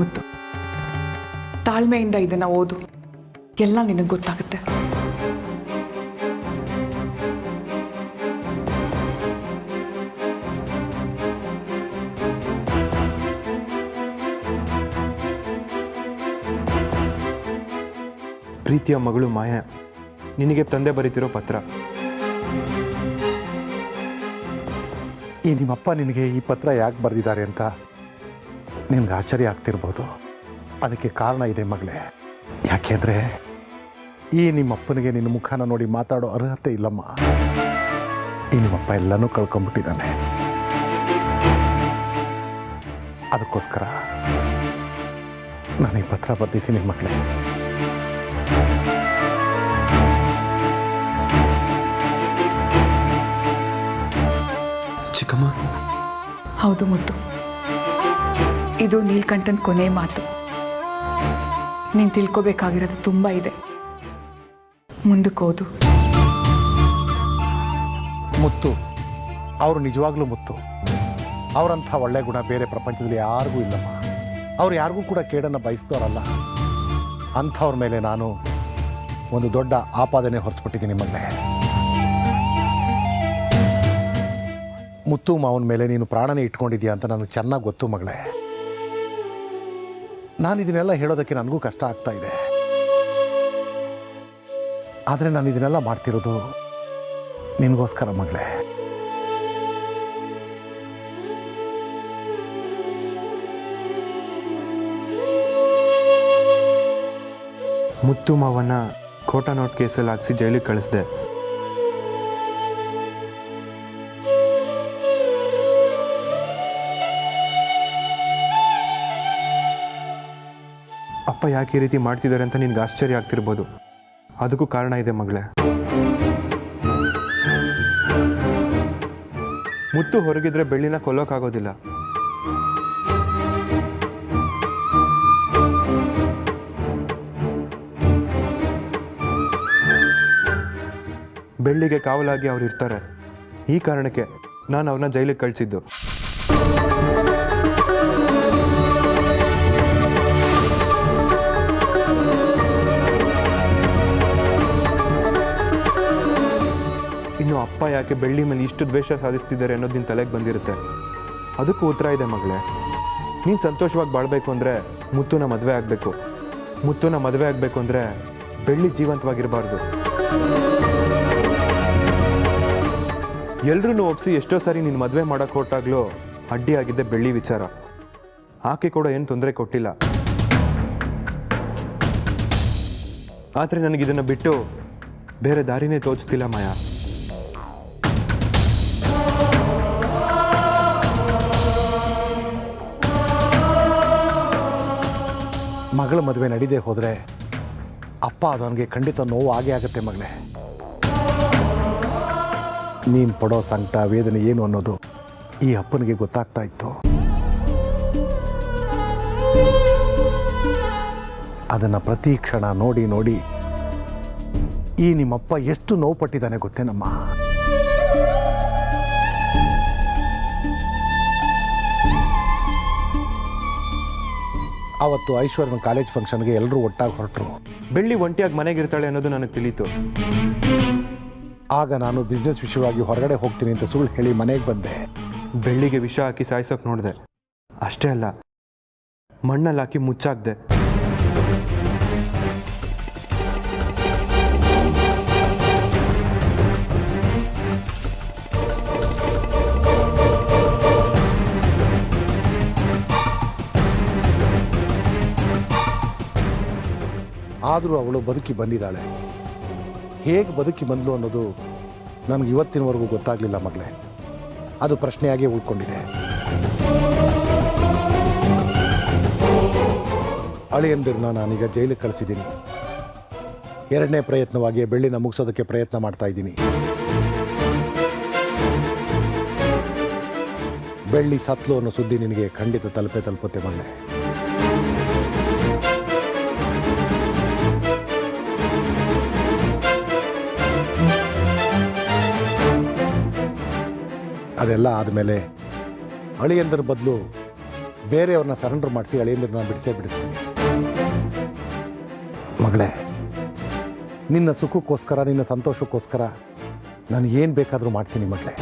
ಮುತ್ತು. ತಾಳ್ಮೆಯಿಂದ ಇದನ್ನು ಓದು, ಎಲ್ಲ ನಿನಗೆ ಗೊತ್ತಾಗುತ್ತೆ. ಪ್ರೀತಿಯ ಮಗಳು ಮಾಯಾ, ನಿನಗೆ ತಂದೆ ಬರೀತಿರೋ ಪತ್ರ. ಈ ನಿಮ್ಮಪ್ಪ ನಿನಗೆ ಈ ಪತ್ರ ಯಾಕೆ ಬರೆದಿದ್ದಾರೆ ಅಂತ ನಿನಗೆ ಆಶ್ಚರ್ಯ ಆಗ್ತಿರ್ಬೋದು. ಅದಕ್ಕೆ ಕಾರಣ ಇದೆ ಮಗಳೇ. ಯಾಕೆಂದರೆ ಈ ನಿಮ್ಮಪ್ಪನಿಗೆ ನಿನ್ನ ಮುಖನ ನೋಡಿ ಮಾತಾಡೋ ಅರ್ಹತೆ ಇಲ್ಲಮ್ಮ. ಈ ನಿಮ್ಮಪ್ಪ ಎಲ್ಲನೂ ಕಳ್ಕೊಂಡ್ಬಿಟ್ಟಿದ್ದಾನೆ. ಅದಕ್ಕೋಸ್ಕರ ನಾನು ಈ ಪತ್ರ ಬರೆದಿದ್ದೀನಿ ಮಗಳೇ. ಚಿಕ್ಕಮ್ಮ. ಹೌದು ಮುತ್ತು, ಇದು ನೀಲ್ಕಂಠನ್ ಕೊನೆ ಮಾತು. ನೀನು ತಿಳ್ಕೊಬೇಕಾಗಿರೋದು ತುಂಬ ಇದೆ. ಮುಂದಕ್ಕೆ ಓದು. ಮುತ್ತು ಅವರು ನಿಜವಾಗ್ಲೂ ಮುತ್ತು. ಅವರಂಥ ಒಳ್ಳೆ ಗುಣ ಬೇರೆ ಪ್ರಪಂಚದಲ್ಲಿ ಯಾರಿಗೂ ಇಲ್ಲಮ್ಮ. ಅವ್ರು ಯಾರಿಗೂ ಕೂಡ ಕೇಡನ್ನು ಬಯಸ್ತೋರಲ್ಲ. ಅಂಥವ್ರ ಮೇಲೆ ನಾನು ಒಂದು ದೊಡ್ಡ ಆಪಾದನೆ ಹೊರಿಸ್ಬಿಟ್ಟಿದ್ದೀನಿ ಮಗಳೇ. ಮುತ್ತು ಮಾವನ ಮೇಲೆ ನೀನು ಪ್ರಾಣನೇ ಇಟ್ಕೊಂಡಿದ್ಯಾ ಅಂತ ನನಗೆ ಚೆನ್ನಾಗಿ ಗೊತ್ತು ಮಗಳೇ. ನಾನು ಇದನ್ನೆಲ್ಲ ಹೇಳೋದಕ್ಕೆ ನನಗೂ ಕಷ್ಟ ಆಗ್ತಾ ಇದೆ. ಆದರೆ ನಾನು ಇದನ್ನೆಲ್ಲ ಮಾಡ್ತಿರೋದು ನಿನಗೋಸ್ಕರ ಮಗಳೇ. ಮುತ್ತು ಮಾವನ್ನ ಖೋಟಾ ನೋಟ್ ಕೇಸಲ್ಲಿ ಹಾಕಿಸಿ ಜೈಲಿಗೆ ಕಳಿಸ್ದೆ. ಅಪ್ಪ ಯಾಕೆ ಈ ರೀತಿ ಮಾಡ್ತಿದ್ದಾರೆ ಅಂತ ನಿನ್ಗೆ ಆಶ್ಚರ್ಯ ಆಗ್ತಿರ್ಬೋದು. ಅದಕ್ಕೂ ಕಾರಣ ಇದೆ ಮಗಳೇ. ಮುತ್ತು ಹೊರಗಿದ್ರೆ ಬೆಳ್ಳಿನ ಕೊಲ್ಲೋಕ್ಕಾಗೋದಿಲ್ಲ. ಬೆಳ್ಳಿಗೆ ಕಾವಲಾಗಿ ಅವ್ರು ಇರ್ತಾರೆ. ಈ ಕಾರಣಕ್ಕೆ ನಾನು ಅವ್ರನ್ನ ಜೈಲಿಗೆ ಕಳಿಸಿದ್ದು. ಇನ್ನು ಅಪ್ಪ ಯಾಕೆ ಬೆಳ್ಳಿ ಮೇಲೆ ಇಷ್ಟು ದ್ವೇಷ ಸಾಧಿಸ್ತಿದ್ದಾರೆ ಅನ್ನೋದು ನಿನ್ನ ತಲೆಗೆ ಬಂದಿರುತ್ತೆ. ಅದಕ್ಕೂ ಉತ್ತರ ಇದೆ ಮಗಳೇ. ನೀನು ಸಂತೋಷವಾಗಿ ಬಾಳಬೇಕು ಅಂದರೆ ಮುತ್ತುನ ಮದುವೆ ಆಗಬೇಕು. ಮುತ್ತುನ ಮದುವೆ ಆಗಬೇಕು ಅಂದರೆ ಬೆಳ್ಳಿ ಜೀವಂತವಾಗಿರಬಾರ್ದು. ಎಲ್ರೂ ಒಪ್ಪಿಸಿ ಎಷ್ಟೋ ಸಾರಿ ನೀನು ಮದುವೆ ಮಾಡೋಕ್ಕೆ ಹೊರಟಾಗ್ಲೂ ಅಡ್ಡಿಯಾಗಿದ್ದೆ ಬೆಳ್ಳಿ ವಿಚಾರ. ಆಕೆ ಕೂಡ ಏನು ತೊಂದರೆ ಕೊಟ್ಟಿಲ್ಲ. ಆದರೆ ನನಗಿದನ್ನು ಬಿಟ್ಟು ಬೇರೆ ದಾರಿನೇ ತೋಚ್ತಿಲ್ಲ ಮಾಯಾ. ಮಗಳ ಮದುವೆ ನಡೀದೇ ಹೋದರೆ ಅಪ್ಪ ಅದವನಿಗೆ ಖಂಡಿತ ನೋವು ಆಗೇ ಆಗುತ್ತೆ ಮಗಳೇ. ನೀನು ಪಡೋ ಸಂಕಟ ವೇದನೆ ಏನು ಅನ್ನೋದು ಈ ಅಪ್ಪನಿಗೆ ಗೊತ್ತಾಗ್ತಾ ಇತ್ತು. ಅದನ್ನು ಪ್ರತಿ ಕ್ಷಣ ನೋಡಿ ನೋಡಿ ಈ ನಿಮ್ಮಪ್ಪ ಎಷ್ಟು ನೋವು ಪಟ್ಟಿದ್ದಾನೆ ಗೊತ್ತೇನಮ್ಮ. ಅವತ್ತು ಐಶ್ವರ್ಯನ ಕಾಲೇಜ್ ಫಂಕ್ಷನ್ಗೆ ಎಲ್ಲರೂ ಒಟ್ಟಾಗಿ ಹೊರಟರು. ಬೆಳ್ಳಿ ಒಂಟಿಯಾಗಿ ಮನೆಗಿರ್ತಾಳೆ ಅನ್ನೋದು ನನಗೆ ತಿಳಿಯಿತು. ಆಗ ನಾನು ಬಿಸ್ನೆಸ್ ವಿಷಯವಾಗಿ ಹೊರಗಡೆ ಹೋಗ್ತೀನಿ ಅಂತ ಸುಳ್ಳು ಹೇಳಿ ಮನೆಗೆ ಬಂದೆ. ಬೆಳ್ಳಿಗೆ ವಿಷ ಹಾಕಿ ಸಾಯಿಸೋಕೆ ನೋಡಿದೆ. ಅಷ್ಟೇ ಅಲ್ಲ, ಮಣ್ಣಲ್ಲಿ ಹಾಕಿ ಮುಚ್ಚಾಕ್ದೆ. ಆದರೂ ಅವಳು ಬದುಕಿ ಬಂದಿದ್ದಾಳೆ. ಹೇಗೆ ಬದುಕಿ ಬಂದಳು ಅನ್ನೋದು ನನಗೆ ಇವತ್ತಿನವರೆಗೂ ಗೊತ್ತಾಗಲಿಲ್ಲ ಮಗಳೇ. ಅದು ಪ್ರಶ್ನೆಯಾಗೇ ಉಳ್ಕೊಂಡಿದೆ. ಅಳಿಯಂದಿರನ್ನ ನಾನೀಗ ಜೈಲಿಗೆ ಕಳಿಸಿದ್ದೀನಿ. ಎರಡನೇ ಪ್ರಯತ್ನವಾಗಿ ಬೆಳ್ಳಿನ ಮುಗಿಸೋದಕ್ಕೆ ಪ್ರಯತ್ನ ಮಾಡ್ತಾ ಇದ್ದೀನಿ. ಬೆಳ್ಳಿ ಸತ್ಲು ಅನ್ನೋ ಸುದ್ದಿ ನಿನಗೆ ಖಂಡಿತ ತಲುಪುತ್ತೆ ಮಗಳೇ. ಅದೆಲ್ಲ ಆದಮೇಲೆ ಅಳಿಯಂದರ ಬದಲು ಬೇರೆಯವ್ರನ್ನ ಸರೆಂಡರ್ ಮಾಡಿಸಿ ಅಳಿಯಂದಿರನ್ನ ಬಿಡಿಸ್ತೀನಿ. ಮಗಳೇ, ನಿನ್ನ ಸುಖಕ್ಕೋಸ್ಕರ, ನಿನ್ನ ಸಂತೋಷಕ್ಕೋಸ್ಕರ ನಾನು ಏನು ಬೇಕಾದರೂ ಮಾಡ್ತೀನಿ ಮಗಳೇ.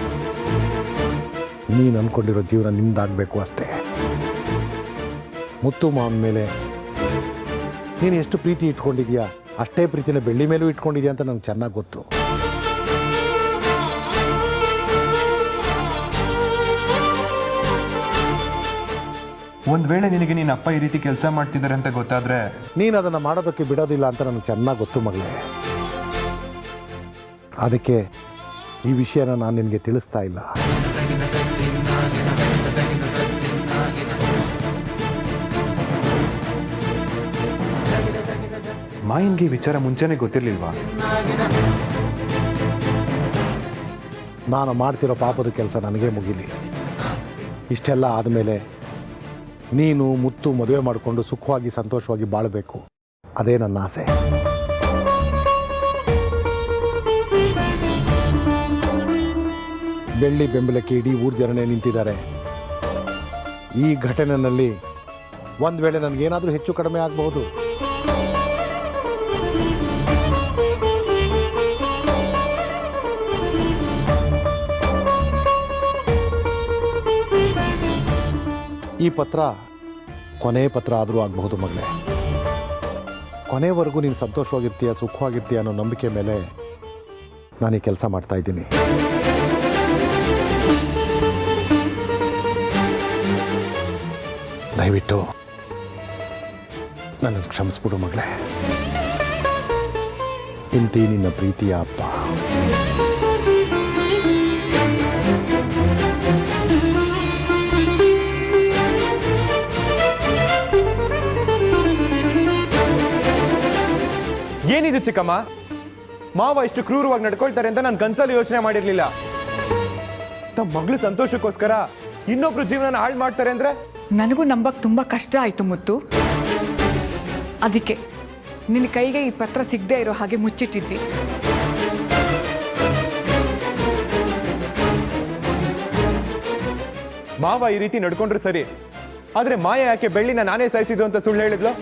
ನೀನು ಅಂದ್ಕೊಂಡಿರೋ ಜೀವನ ನಿಮ್ದಾಗಬೇಕು ಅಷ್ಟೇ. ಮುತ್ತು ಮಾವನ ಮೇಲೆ ನೀನು ಎಷ್ಟು ಪ್ರೀತಿ ಇಟ್ಕೊಂಡಿದ್ಯಾ ಅಷ್ಟೇ ಪ್ರೀತಿನ ಬೆಳ್ಳಿ ಮೇಲೂ ಇಟ್ಕೊಂಡಿದ್ಯಾ ಅಂತ ನನಗೆ ಚೆನ್ನಾಗಿ ಗೊತ್ತು. ಒಂದು ವೇಳೆ ನಿನಗೆ ನಿನ್ನ ಅಪ್ಪ ಈ ರೀತಿ ಕೆಲಸ ಮಾಡ್ತಿದ್ದಾರೆ ಅಂತ ಗೊತ್ತಾದರೆ ನೀನು ಅದನ್ನು ಮಾಡೋದಕ್ಕೆ ಬಿಡೋದಿಲ್ಲ ಅಂತ ನನಗೆ ಚೆನ್ನಾಗಿ ಗೊತ್ತು ಮಗಳೇ. ಅದಕ್ಕೆ ಈ ವಿಷಯನ ನಾನು ನಿನಗೆ ತಿಳಿಸ್ತಾ ಇಲ್ಲ. ಮಾಯನ್ಗೆ ಈ ವಿಚಾರ ಮುಂಚೆನೇ ಗೊತ್ತಿರಲಿಲ್ವಾ? ನಾನು ಮಾಡ್ತಿರೋ ಪಾಪದ ಕೆಲಸ ನನಗೆ ಮುಗಿಲಿ. ಇಷ್ಟೆಲ್ಲ ಆದಮೇಲೆ ನೀನು ಮುತ್ತು ಮದುವೆ ಮಾಡಿಕೊಂಡು ಸುಖವಾಗಿ ಸಂತೋಷವಾಗಿ ಬಾಳಬೇಕು, ಅದೇ ನನ್ನ ಆಸೆ. ಬೆಳ್ಳಿ ಬೆಂಬಲಕ್ಕೆ ಇಡೀ ಊರು ಜನನೇ ನಿಂತಿದ್ದಾರೆ. ಈ ಘಟನೆಯಲ್ಲಿ ಒಂದು ವೇಳೆ ನನಗೇನಾದರೂ ಹೆಚ್ಚು ಕಡಿಮೆ ಆಗಬಹುದು. ಈ ಪತ್ರ ಕೊನೆ ಪತ್ರ ಆದರೂ ಆಗಬಹುದು ಮಗಳೇ. ಕೊನೆವರೆಗೂ ನೀನು ಸಂತೋಷವಾಗಿರ್ತೀಯ, ಸುಖವಾಗಿರ್ತೀಯ ಅನ್ನೋ ನಂಬಿಕೆ ಮೇಲೆ ನಾನು ಈ ಕೆಲಸ ಮಾಡ್ತಾ ಇದ್ದೀನಿ. ದಯವಿಟ್ಟು ನನ್ನನ್ನು ಕ್ಷಮಿಸ್ಬಿಡು ಮಗಳೇ. ಇಂತಿ ನಿನ್ನ ಪ್ರೀತಿಯ ಅಪ್ಪ. ಏನಿದು ಚಿಕ್ಕಮ್ಮ? ಮಾವ ಇಷ್ಟು ಕ್ರೂರವಾಗಿ ನಡ್ಕೊಳ್ತಾರೆ ಅಂತ ನಾನು ಕನ್ಸಲ್ಲಿ ಯೋಚನೆ ಮಾಡಿರ್ಲಿಲ್ಲ. ತಮ್ಮ ಮಗಳು ಸಂತೋಷಕ್ಕೋಸ್ಕರ ಇನ್ನೊಬ್ರು ಜೀವನ ಹಾಳು ಮಾಡ್ತಾರೆ ಅಂದ್ರೆ ನನಗೂ ನಂಬಕ್ ತುಂಬ ಕಷ್ಟ ಆಯಿತು ಮುತ್ತು. ಅದಕ್ಕೆ ನಿನ್ನ ಕೈಗೆ ಈ ಪತ್ರ ಸಿಗದೆ ಇರೋ ಹಾಗೆ ಮುಚ್ಚಿಟ್ಟಿದ್ವಿ. ಮಾವ ಈ ರೀತಿ ನಡ್ಕೊಂಡ್ರು ಸರಿ, ಆದ್ರೆ ಮಾಯ ಯಾಕೆ ಬೆಳ್ಳಿನ ನಾನೇ ಸಾಯಿಸಿದ್ದು ಅಂತ ಸುಳ್ಳು ಹೇಳಿದ್ಲು?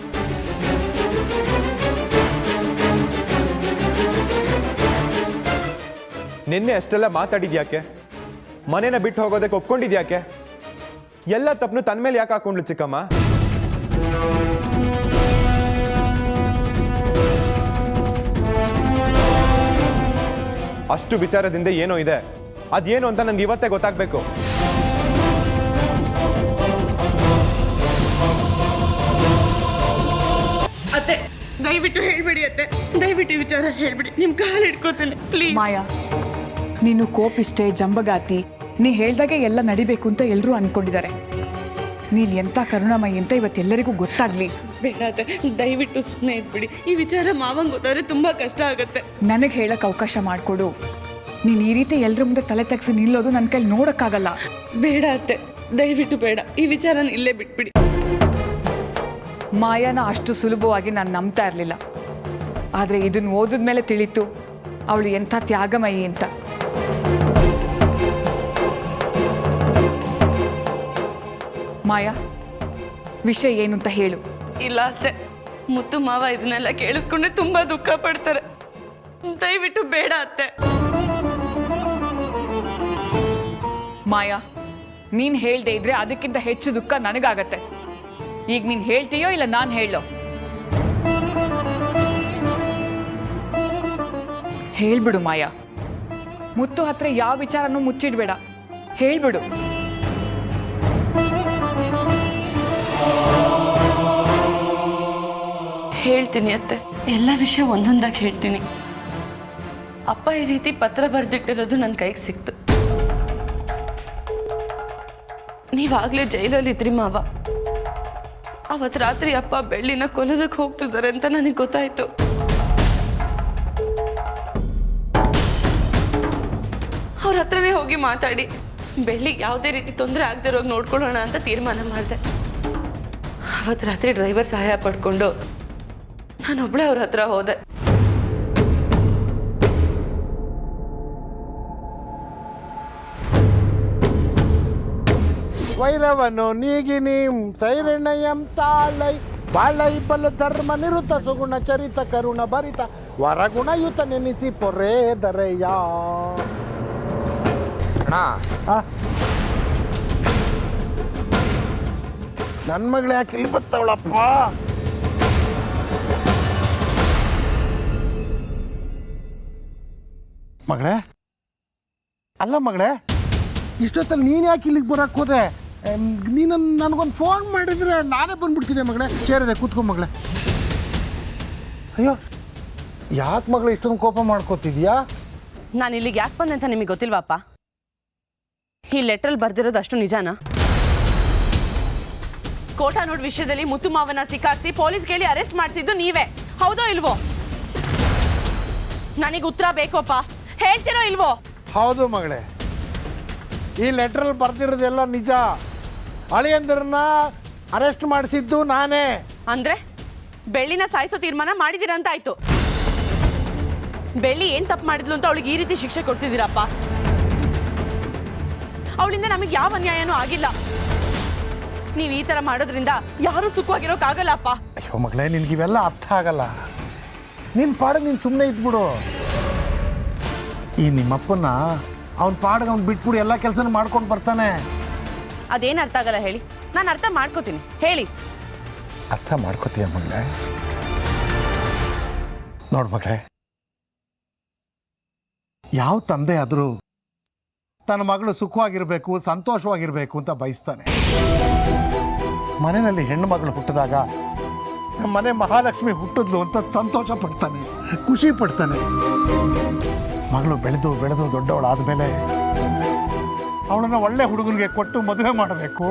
ನಿನ್ನೆ ಅಷ್ಟೆಲ್ಲ ಮಾತಾಡಿದ್ಯಾಕೆ? ಮನೇನ ಬಿಟ್ಟು ಹೋಗೋದಕ್ಕೆ ಒಪ್ಕೊಂಡಿದ್ಯಾಕೆ? ಎಲ್ಲ ತಪ್ಪನು ತನ್ನ ಮೇಲೆ ಯಾಕೆ ಹಾಕೊಂಡ್ಲು ಚಿಕ್ಕಮ್ಮ? ಅಷ್ಟು ವಿಚಾರದಿಂದ ಏನೋ ಇದೆ, ಅದೇನು ಅಂತ ನನ್ಗೆ ಇವತ್ತೇ ಗೊತ್ತಾಗ್ಬೇಕು. ಅತ್ತೆ ದಯವಿಟ್ಟು ಹೇಳ್ಬೇಡಿ ಅತ್ತೆ, ದಯವಿಟ್ಟು ವಿಚಾರ ಹೇಳ್ಬಿಡಿ, ನಿಮ್ ಕಾಲು ಹಿಡ್ಕೋತೀನಿ ಪ್ಲೀಸ್. ಮಾಯಾ, ನೀನು ಕೋಪಿಷ್ಟೇ, ಜಂಬಗಾತಿ, ನೀ ಹೇಳ್ದಾಗೆ ಎಲ್ಲ ನಡಿಬೇಕು ಅಂತ ಎಲ್ಲರೂ ಅನ್ಕೊಂಡಿದ್ದಾರೆ. ನೀನು ಎಂಥ ಕರುಣಾಮಯಿ ಅಂತ ಇವತ್ತೆಲ್ಲರಿಗೂ ಗೊತ್ತಾಗ್ಲಿ. ಬೇಡ ಅತ್ತೆ, ದಯವಿಟ್ಟು ಸುಮ್ಮನೆ ಇದ್ಬಿಡಿ. ಈ ವಿಚಾರ ಮಾವಂಗ್ ಗೊತ್ತಾದ್ರೆ ತುಂಬಾ ಕಷ್ಟ ಆಗುತ್ತೆ. ನನಗೆ ಹೇಳಕ್ಕೆ ಅವಕಾಶ ಮಾಡಿಕೊಡು. ನೀನು ಈ ರೀತಿ ಎಲ್ಲರ ಮುಂದೆ ತಲೆ ತೆಗ್ಸಿ ನಿಲ್ಲೋದು ನನ್ನ ಕೈಲಿ ನೋಡೋಕ್ಕಾಗಲ್ಲ. ಬೇಡ ಅತ್ತೆ, ದಯವಿಟ್ಟು ಬೇಡ. ಈ ವಿಚಾರನ ಇಲ್ಲೇ ಬಿಟ್ಬಿಡಿ. ಮಾಯಾನ ಅಷ್ಟು ಸುಲಭವಾಗಿ ನಾನು ನಂಬ್ತಾ ಇರಲಿಲ್ಲ. ಆದರೆ ಇದನ್ನು ಓದಿದ ಮೇಲೆ ತಿಳಿತು ಅವಳು ಎಂಥ ತ್ಯಾಗಮಯಿ ಅಂತ. ಮಾಯಾ, ವಿಷಯ ಏನು ಅಂತ ಹೇಳು. ಇಲ್ಲ ಅತ್ತೆ, ಮುತ್ತು ಮಾವ ಇದನ್ನೆಲ್ಲ ಕೇಳಿಸ್ಕೊಂಡ್ರೆ ತುಂಬಾ ದುಃಖ ಪಡ್ತಾರೆ. ದಯವಿಟ್ಟು ಬೇಡ ಅತ್ತೆ. ಮಾಯಾ, ನೀನು ಹೇಳ್ದೆ ಇದ್ರೆ ಅದಕ್ಕಿಂತ ಹೆಚ್ಚು ದುಃಖ ನನಗಾಗತ್ತೆ. ಈಗ ನೀನು ಹೇಳ್ತೀಯೋ ಇಲ್ಲ ನಾನು ಹೇಳೋ? ಹೇಳ್ಬಿಡು ಮಾಯಾ. ಮುತ್ತು ಹತ್ರ ಯಾವ ವಿಚಾರನೂ ಮುಚ್ಚಿಡ್ಬೇಡ, ಹೇಳ್ಬಿಡು. ಹೇಳ್ತೀನಿ ಅತ್ತೆ, ಎಲ್ಲ ವಿಷಯ ಒಂದೊಂದಾಗಿ ಹೇಳ್ತೀನಿ. ಅಪ್ಪ ಈ ರೀತಿ ಪತ್ರ ಬರೆದಿಟ್ಟಿರೋದು ನನ್ನ ಕೈಗೆ ಸಿಕ್ತು. ನೀವಾಗಲೇ ಜೈಲಲ್ಲಿದ್ರಿ ಮಾವ. ಅವತ್ತು ರಾತ್ರಿ ಅಪ್ಪ ಬೆಳ್ಳಿನ ಕೊಲ್ಲೋದಕ್ಕೆ ಹೋಗ್ತಿದ್ದಾರೆ ಅಂತ ನನಗೆ ಗೊತ್ತಾಯ್ತು. ಅವ್ರ ಹತ್ರನೇ ಹೋಗಿ ಮಾತಾಡಿ ಬೆಳ್ಳಿಗೆ ಯಾವುದೇ ರೀತಿ ತೊಂದರೆ ಆಗದಿರೋಗಿ ನೋಡ್ಕೊಳ್ಳೋಣ ಅಂತ ತೀರ್ಮಾನ ಮಾಡಿದೆ. ಅವತ್ತು ರಾತ್ರಿ ಡ್ರೈವರ್ ಸಹಾಯ ಪಡ್ಕೊಂಡು ನಾನೊಬ್ಳೆ ಅವ್ರ ಹತ್ರ ಹೋದೆ. ವೈರವನು ನೀಗಿನೀಂ ಸೈರಣಯಂ ತಾಳೈ ಬಾಳೈ ಬಲು ಧರ್ಮ ನಿರುತ ಸುಗುಣ ಚರಿತ ಕರುಣ ಭರಿತ ವರಗುಣಯುತ ನೆನೆಸಿ ಪೊರೇ ದರೆಯ. ನನ್ನ ಮಗಳು ಯಾಕೆ ಇಲ್ಲಿ ಬರ್ತಾವಳಪ್ಪ? ಮಗಳೇ, ಅಲ್ಲ ಮಗಳೇ, ಇಷ್ಟೊತ್ತಲ್ಲಿ ನೀನು ಯಾಕೆ ಇಲ್ಲಿಗೆ ಬರೋಕ್ಕೆ ಹೋದೆ? ನೀನು ನನಗೊಂದು ಫೋನ್ ಮಾಡಿದರೆ ನಾನೇ ಬಂದ್ಬಿಡ್ತಿದ್ದೆ ಮಗಳೇ. ಸೇರಿದೆ, ಕೂತ್ಕೊ ಮಗಳೇ. ಅಯ್ಯೋ, ಯಾಕೆ ಮಗಳು ಇಷ್ಟೊಂದು ಕೋಪ ಮಾಡ್ಕೋತಿದ್ಯಾ? ನಾನು ಇಲ್ಲಿಗೆ ಯಾಕೆ ಬಂದೆ ಅಂತ ನಿಮಗೆ ಗೊತ್ತಿಲ್ವಾಪ್ಪ? ಈ ಲೆಟ್ರಲ್ಲಿ ಬರ್ದಿರೋದು ಅಷ್ಟು ನಿಜಾನಾ? ಕೋಟಾನೋಡ್ ವಿಷಯದಲ್ಲಿ ಮುತ್ತು ಮಾವನ ಸಿಕ್ಕಾಕ್ಸಿ ಪೊಲೀಸ್ ಕೇಳಿ ಅರೆಸ್ಟ್ ಮಾಡಿಸಿದ್ದು ನೀವೇ, ಹೌದೋ ಇಲ್ವೋ? ನನಗೆ ಉತ್ತರ ಬೇಕೋಪ್ಪ, ಹೇಳ್ತಿರೋ ಇಲ್ವೋ? ಹೌದು ಮಗಳೇ, ಈ ಲೆಟ್ರಲ್ಲಿ ಬರ್ದಿರೋದೆಲ್ಲ ನಿಜ. ಅಳಿಯಂದ್ರನ್ನ ಅರೆಸ್ಟ್ ಮಾಡಿಸಿದ್ದು ನಾನೇ. ಅಂದ್ರೆ ಬೆಳ್ಳಿನ ಸಾಯಿಸೋ ತೀರ್ಮಾನ ಮಾಡಿದ್ದೀರಾ ಅಂತ ಆಯ್ತು. ಬೆಳ್ಳಿ ಏನ್ ತಪ್ಪು ಮಾಡಿದ್ಲು ಅಂತ ಅವಳಿಗೆ ಈ ರೀತಿ ಶಿಕ್ಷೆ ಕೊಡ್ತಿದ್ದೀರಪ್ಪ? ಅವಳಿಂದ ನಮಗೆ ಯಾವ ಅನ್ಯಾಯನೂ ಆಗಿಲ್ಲ. ನೀವು ಈ ತರ ಮಾಡೋದ್ರಿಂದ ಯಾರು ಸುಖವಾಗಿರೋಕ್ಕಾಗಲ್ಲಪ್ಪ. ಅಯ್ಯೋ ಮಗಳೇ, ನಿನ್ಗಿವೆಲ್ಲ ಅರ್ಥ ಆಗಲ್ಲ. ನಿನ್ನ ಪಾಡಿಗೆ ನೀನು ಸುಮ್ಮನೆ ಇದ್ಬಿಡು. ಈ ನಿಮ್ಮಪ್ಪನ ಅವನ ಪಾಡಿಗೆ ಅವ್ನು ಬಿಟ್ಬಿಡು, ಎಲ್ಲ ಕೆಲಸನೂ ಮಾಡ್ಕೊಂಡು ಬರ್ತಾನೆ. ಅದೇನು ಅರ್ಥ ಆಗಲ್ಲ ಹೇಳಿ, ನಾನು ಅರ್ಥ ಮಾಡ್ಕೋತೀನಿ, ಹೇಳಿ. ಅರ್ಥ ಮಾಡ್ಕೋತೀಯ ಮಗಳೇ? ನೋಡು ಮಗಳೇ, ಯಾವ ತಂದೆ ಆದರೂ ತನ್ನ ಮಗಳು ಸುಖವಾಗಿರಬೇಕು, ಸಂತೋಷವಾಗಿರಬೇಕು ಅಂತ ಬಯಸ್ತಾನೆ. ಮನೆಯಲ್ಲಿ ಹೆಣ್ಣು ಮಗಳು ಹುಟ್ಟಿದಾಗ ನಮ್ಮ ಮನೆ ಮಹಾಲಕ್ಷ್ಮಿ ಹುಟ್ಟಿದ್ಲು ಅಂತ ಸಂತೋಷ ಪಡ್ತಾನೆ, ಖುಷಿ ಪಡ್ತಾನೆ. ಮಗಳು ಬೆಳೆದು ಬೆಳೆದು ದೊಡ್ಡವಳಾದಮೇಲೆ ಅವಳನ್ನು ಒಳ್ಳೆ ಹುಡುಗನಿಗೆ ಕೊಟ್ಟು ಮದುವೆ ಮಾಡಬೇಕು,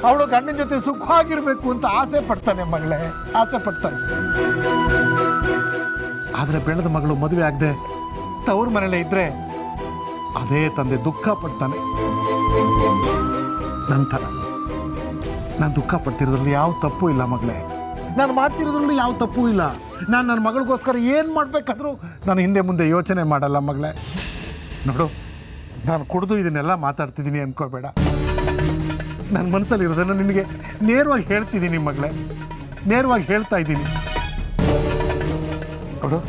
ಅವಳು ಗಂಡನ ಜೊತೆ ಸುಖವಾಗಿರಬೇಕು ಅಂತ ಆಸೆ ಪಡ್ತಾನೆ ಮಗಳೇ, ಆಸೆ ಪಡ್ತಾನೆ. ಆದರೆ ಬೆಳೆದ ಮಗಳು ಮದುವೆ ಆಗದೆ ತವ್ರ ಮನೇಲೇ ಇದ್ರೆ ಅದೇ ತಂದೆ ದುಃಖ ಪಡ್ತಾನೆ. ನಂತರ ನಾನು ದುಃಖ ಪಡ್ತಿರೋದ್ರಲ್ಲಿ ಯಾವ ತಪ್ಪು ಇಲ್ಲ ಮಗಳೇ, ನಾನು ಮಾಡ್ತಿರೋದ್ರಲ್ಲಿ ಯಾವ ತಪ್ಪು ಇಲ್ಲ. ನಾನು ನನ್ನ ಮಗಳಿಗೋಸ್ಕರ ಏನು ಮಾಡಬೇಕಾದ್ರೂ ನಾನು ಹಿಂದೆ ಮುಂದೆ ಯೋಚನೆ ಮಾಡಲ್ಲ ಮಗಳೇ. ನೋಡು, ನಾನು ಕುಡಿದು ಇದನ್ನೆಲ್ಲ ಮಾತಾಡ್ತಿದ್ದೀನಿ ಅನ್ಕೋಬೇಡ. ನನ್ನ ಮನಸ್ಸಲ್ಲಿರೋದನ್ನು ನಿನಗೆ ನೇರವಾಗಿ ಹೇಳ್ತಿದ್ದೀನಿ ಮಗಳೇ, ನೇರವಾಗಿ ಹೇಳ್ತಾ ಇದ್ದೀನಿ. ನೋಡು,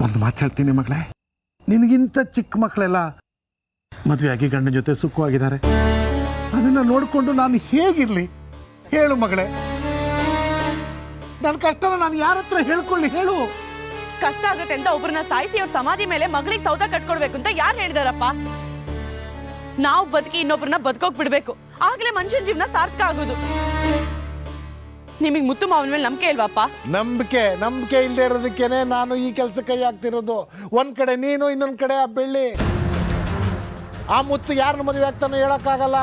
ಒಂದು ಮಾತು ಹೇಳ್ತೀನಿ ಮಗಳೇ, ನಿನಗಿಂತ ಚಿಕ್ಕ ಮಕ್ಕಳೆಲ್ಲ ಮದುವೆಯಾಗಿ ಗಂಡನ ಜೊತೆ ಸುಖವಾಗಿದ್ದಾರೆ. ಅದನ್ನು ನೋಡಿಕೊಂಡು ನಾನು ಹೇಗಿರಲಿ ಹೇಳು ಮಗಳೇ? ನನ್ನ ಕಷ್ಟನ ನಾನು ಯಾರ ಹತ್ರ ಹೇಳ್ಕೊಳ್ಳಿ ಹೇಳು? ಕಷ್ಟ ಆಗುತ್ತೆ ಅಂತ ಒಬ್ಬರನ್ನ ಸಾಯಿಸಿ ಅವ್ರ ಸಮಾಧಿ ಮೇಲೆ ಮಗಳಿಗೆ ಸೌದ ಕಟ್ಕೊಡ್ಬೇಕು ಅಂತ ಯಾರು ಹೇಳಿದಾರಪ್ಪ? ನಾವು ಬದುಕಿ ಇನ್ನೊಬ್ಬರನ್ನ ಬದುಕೋಕ್ ಬಿಡ್ಬೇಕು, ಆಗ್ಲೇ ಮನುಷ್ಯನ ಜೀವನ ಸಾರ್ಥಕ ಆಗೋದು. ನಿಮಗೆ ಮುತ್ತು ಮಾವನ ಮೇಲೆ ನಂಬಿಕೆ ಇಲ್ವಾಪ್ಪ? ನಂಬಿಕೆ ಇಲ್ಲದೆ ಇರೋದಕ್ಕೇನೆ ನಾನು ಈ ಕೆಲಸ ಕೈ ಹಾಕ್ತಿರೋದು. ಒಂದ್ ಕಡೆ ನೀನು, ಇನ್ನೊಂದ್ ಕಡೆ ಆ ಬೆಳ್ಳಿ. ಆ ಮುತ್ತು ಯಾರನ್ನ ಮದುವೆ ಆಗ್ತಾನೋ ಹೇಳಕ್ಕಾಗಲ್ಲ.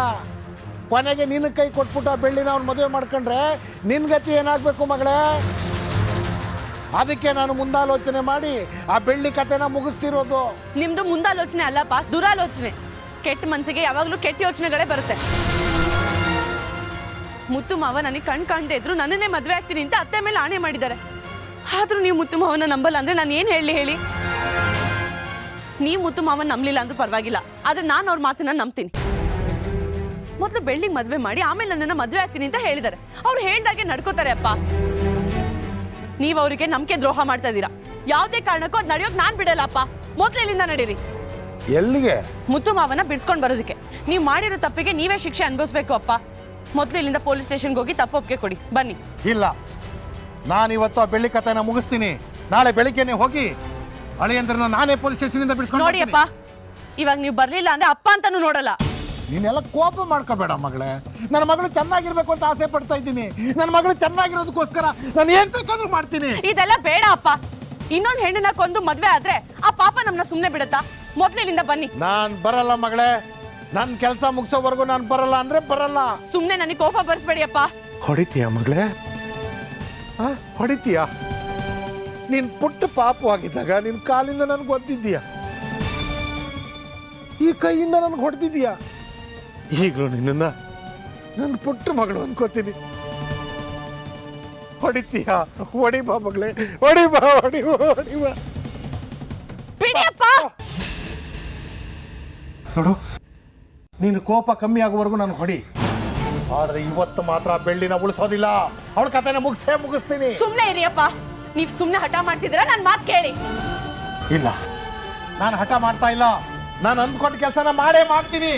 ಕೊನೆಗೆ ನಿನ್ನ ಕೈ ಕೊಟ್ಬಿಟ್ಟು ಆ ಬೆಳ್ಳಿನ ಅವ್ನು ಮದುವೆ ಮಾಡ್ಕೊಂಡ್ರೆ ನಿನ್ ಗತಿ ಏನಾಗಬೇಕು ಮಗಳೇ? ಅದಕ್ಕೆ ನಾನು ಮುಂದಾಲೋಚನೆ ಮಾಡಿ ಆ ಬೆಳ್ಳಿ ಕಥೆನ ಮುಗಿಸ್ತಿರೋದು. ನಿಮ್ದು ಮುಂದಾಲೋಚನೆ ಅಲ್ಲಪ್ಪ, ದುರಾಲೋಚನೆ. ಕೆಟ್ಟ ಮನಸ್ಸಿಗೆ ಯಾವಾಗಲೂ ಕೆಟ್ಟ ಯೋಚನೆಗಳೇ ಬರುತ್ತೆ. ಮುತ್ತು ಮಾವ ನನಗೆ ಕಾಣದೇ ಇದ್ರು ನನ್ನನ್ನೇ ಮದುವೆ ಆಗ್ತೀನಿ ಅಂತ ಅತ್ತೆ ಮೇಲೆ ಆಣೆ ಮಾಡಿದ್ದಾರೆ. ಆದ್ರೂ ನೀವು ಮುತ್ತು ಮಾವನ ನಂಬಲ್ಲ ಅಂದ್ರೆ ನಾನು ಏನು ಹೇಳಿ? ನೀವು ಮುತ್ತು ಮಾವನ ನಂಬಲಿಲ್ಲ ಅಂದ್ರೂ ಪರವಾಗಿಲ್ಲ, ಆದ್ರೆ ನಾನು ಅವ್ರ ಮಾತನ್ನ ನಂಬ್ತೀನಿ. ಮೊದಲು ಬೆಳ್ಳಿಗೆ ಮದುವೆ ಮಾಡಿ ಆಮೇಲೆ ನನ್ನನ್ನು ಮದುವೆ ಆಗ್ತೀನಿ ಅಂತ ಹೇಳಿದ್ದಾರೆ. ಅವ್ರು ಹೇಳ್ದಾಗೆ ನಡ್ಕೋತಾರೆ ಅಪ್ಪ. ನೀವು ಅವರಿಗೆ ನಂಬಿಕೆ ದ್ರೋಹ ಮಾಡ್ತಾ ಇದ್ದೀರಾ. ಯಾವುದೇ ಕಾರಣಕ್ಕೂ ಅದು ನಡೆಯೋಕೆ ನಾನು ಬಿಡಲ್ಲಪ್ಪ. ಮೊದಲು ಇಲ್ಲಿಂದ ನಡೀರಿ. ಎಲ್ಲಿಗೆ? ಮುತ್ತು ಮಾವನ ಬಿಡಿಸ್ಕೊಂಡು ಬರೋದಕ್ಕೆ. ನೀವು ಮಾಡಿರೋ ತಪ್ಪಿಗೆ ನೀವೇ ಶಿಕ್ಷೆ ಅನುಭವಿಸ್ಬೇಕು ಅಪ್ಪ. ಮೊದಲು ಇಲ್ಲಿಂದ ಪೊಲೀಸ್ ಸ್ಟೇಷನ್ಗೆ ಹೋಗಿ ತಪ್ಪೊಪ್ಪಿಗೆ ಕೊಡಿ, ಬನ್ನಿ. ಇಲ್ಲ, ನಾನು ಇವತ್ತು ಆ ಬೆಳ್ಳಿ ಕಥೆನ ಮುಗಿಸ್ತೀನಿ. ನಾಳೆ ಬೆಳಿಗ್ಗೆನೆ ಹೋಗಿ ಅಳಿಯಂದ್ರನ್ನ ನಾನೇ ಪೊಲೀಸ್ ಸ್ಟೇಷನಿಂದ ಬಿಡಿಸ್ಕೊಂಡು ನೋಡಿ ಅಪ್ಪ, ಇವಾಗ ನೀವು ಬರ್ಲಿಲ್ಲ ಅಂದ್ರೆ ಅಪ್ಪ ಅಂತಾನು ನೋಡಲ್ಲ. ನೀನೆಲ್ಲ ಕೋಪ ಮಾಡ್ಕೋಬೇಡ ಮಗಳೇ. ನನ್ನ ಮಗಳು ಚೆನ್ನಾಗಿರ್ಬೇಕು ಅಂತ ಆಸೆ ಪಡ್ತಾ ಇದ್ದೀನಿ. ನನ್ನ ಮಗಳು ಚೆನ್ನಾಗಿರೋದಕ್ಕೋಸ್ಕರ ನಾನು ಏನ್ ಬೇಕಾದ್ರೂ ಮಾಡ್ತೀನಿ. ಇದೆಲ್ಲ ಬೇಡ ಅಪ್ಪ. ಇನ್ನೊಂದು ಹೆಣ್ಣನ್ನ ಕೊಂದು ಮದ್ವೆ ಆದ್ರೆ ಆ ಪಾಪ ನಮ್ಮನ್ನ ಸುಮ್ಮನೆ ಬಿಡತ್ತಾ? ಮೊದಲು ಇಲ್ಲಿಂದ ಬನ್ನಿ. ನಾನ್ ಬರಲ್ಲ ಮಗಳೇ. ನನ್ನ ಕೆಲಸ ಮುಗಿಸೋವರೆಗೂ ನಾನು ಬರಲ್ಲ ಅಂದ್ರೆ ಬರಲ್ಲ. ಸುಮ್ಮನೆ ನನಗೆ ಕೋಪ ಬರ್ಸ್ಬೇಡಿ ಅಪ್ಪ. ಹೊಡಿತೀಯ ಮಗಳೇ? ಹೊಡಿತೀಯ? ನೀನ್ ಪುಟ್ಟ ಪಾಪವಾಗಿದ್ದಾಗ ನಿನ್ ಕಾಲಿಂದ ನನ್ಗೆ ಒದ್ದಿದ್ದೀಯ, ಈ ಕೈಯಿಂದ ನನ್ಗೆ ಹೊಡೆದಿದ್ದೀಯ. ಈಗಲೂ ನಿನ್ನ ನನ್ನ ಪುಟ್ಟ ಮಗಳು ಅನ್ಕೋತೀನಿ. ಹೊಡಿತೀಯ? ಹೊಡಿ ಬಾ ಮಗಳೇ, ಹೊಡಿ ಬಾ, ಹೊಡಿ ಬಾ, ಹೊಡಿ ಬಾ. ಬಿಡಿ ಅಪ್ಪ. ನೋಡು, ನೀನು ಕೋಪ ಕಮ್ಮಿ ಆಗೋವರೆಗೂ ನಾನು ಹೊಡಿ, ಆದ್ರೆ ಇವತ್ತು ಮಾತ್ರ ಬೆಳ್ಳಿನ ಉಳಿಸೋದಿಲ್ಲ. ಅವಳ ಕಥೆನ ಮುಗಿಸ್ತೀನಿ. ಸುಮ್ನೆ ಇರಿಯಪ್ಪ, ನೀವ್ ಸುಮ್ನೆ ಹಠ ಮಾಡ್ತಿದ್ದೀರಾ? ನನ್ ಮಾತು ಕೇಳಿ. ಇಲ್ಲ, ನಾನು ಹಠ ಮಾಡ್ತಾ ಇಲ್ಲ. ನಾನು ಅಂದ್ಕೊಂಡ ಕೆಲಸನ ಮಾಡೇ ಮಾಡ್ತೀನಿ.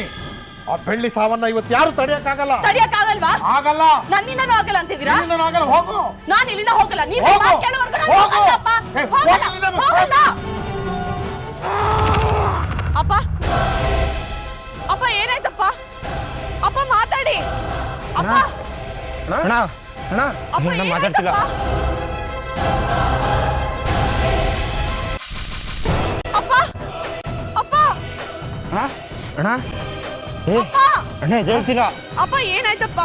ಆ ಬೆಳ್ಳಿ ಸಾವನ್ನ ಇವತ್ತು ಯಾರು ತಡೆಯಕ್ಕಾಗಲ್ಲ. ತಡಿಯಕ್ಕಾಗಲ್ವಾ? ಆಗಲ್ಲ. ನನ್ನಿಂದನೂ ಆಗಲ್ಲ ಅಂತಿದ್ದೀರಾ? ನಿನ್ನಿಂದನೂ ಆಗಲ್ಲ. ಹೋಗು. ನಾನು ಇಲ್ಲಿಂದ ಹೋಗಲ್ಲ. ನೀವು ಹೋಗು. ಮಾತು ಕೇಳೋವರೆಗೂ ನಾನು ಹೋಗು. ಹೋಗಲ್ಲಪ್ಪ. ಏ, ಹೋಗಲ್ಲ. ಹೋಗಲ್ಲ. ಹೋಗಲ್ಲ. ಅಪ್ಪ, ಅಪ್ಪ ಏನಾಯ್ತಪ್ಪ? ಅಪ್ಪ ಮಾತಾಡಿ. ಅಪ್ಪ, ಅಣ್ಣ ಅಣ್ಣ ಅಪ್ಪ ನಾನು ಮಾತಾಡ್ತಿಲ್ಲ. ಅಪ್ಪ, ಅಪ್ಪ, ಅಣ್ಣ ಏ ಅಪ್ಪ, ಅಣ್ಣ ಎದ್ದೇಳ್ತಿಲ್ಲ. ಅಪ್ಪ ಏನಾಯ್ತಪ್ಪ?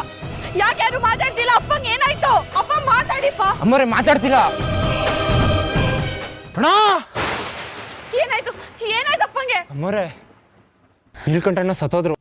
ಯಾಕೆ ಯಾರು ಮಾತಾಡ್ತಿಲ್ಲ? ಅಪ್ಪಂಗೆ ಏನಾಯ್ತು? ಅಪ್ಪ ಮಾತಾಡಿಪ್ಪ. ಅಮ್ಮರೇ ಮಾತಾಡ್ತಿಲ್ಲ. ಅಣ್ಣ ಏನಾಯ್ತು? ಏನಾಯ್ತು ಅಪ್ಪಂಗೆ? ಅಮ್ಮರೇ ನೀಲ್ಕಂಠಣ್ಣ ಸತ್ತೋದ್ರು.